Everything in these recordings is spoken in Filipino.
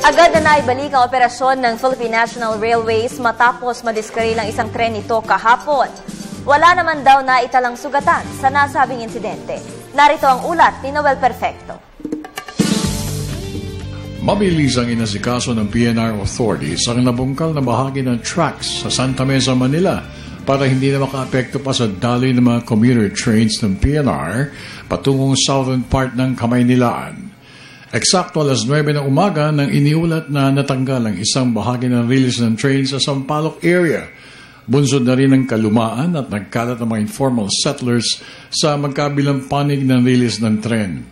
Agad na naibalik ang operasyon ng Philippine National Railways matapos madiskaril ang isang tren nito kahapon. Wala naman daw na italang sugatan sa nasabing insidente. Narito ang ulat ni Noel Perfecto. Mabilis ang inasikaso ng PNR authorities ang nabungkal na bahagi ng tracks sa Santa Mesa, Manila para hindi na makaapekto pa sa daloy ng mga commuter trains ng PNR patungong southern part ng Kamaynilaan. Eksakto alas 9 ng umaga nang iniulat na natanggal ang isang bahagi ng release ng train sa Sampaloc area. Bunsod na rin ang kalumaan at nagkalat ang mga informal settlers sa magkabilang panig ng release ng tren.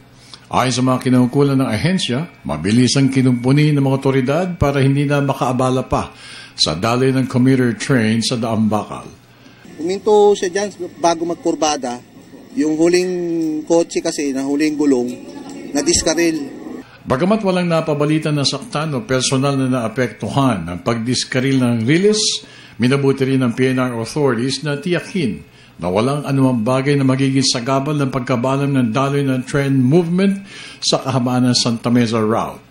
Ayon sa mga kinaukulan ng ahensya, mabilis ang kinumpuni ng mga otoridad para hindi na makaabala pa sa daloy ng commuter train sa Daang Bakal. Uminto siya dyan bago magkurbada. Yung huling kotse kasi, na huling gulong, na-diskaril. Bagamat walang napabalita na saktan o personal na naapektuhan ang pagdiskaril ng release, minabuti rin ng PNR authorities na tiyakin na walang anumang bagay na magiging sagabal ng pagkabalam ng daloy ng train movement sa kahabaan ng Santa Mesa route.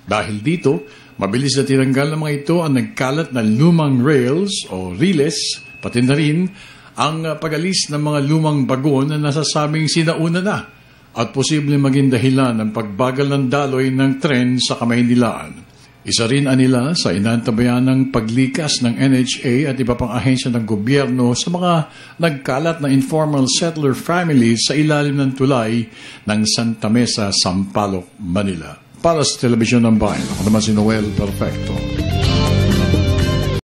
Dahil dito, mabilis na tinanggal ng mga ito ang nagkalat na lumang rails o riles, pati na rin ang pag-alis ng mga lumang bagon na nasasabing sinauna na at posible maging dahilan ng pagbagal ng daloy ng tren sa Kamaynilaan. Isa rin anila sa inantabayan ng paglikas ng NHA at iba pang ahensya ng gobyerno sa mga nagkalat na informal settler families sa ilalim ng tulay ng Santa Mesa, Sampaloc, Manila. Para sa Telebisyon ng Bayan, ako naman si Noel Perfecto.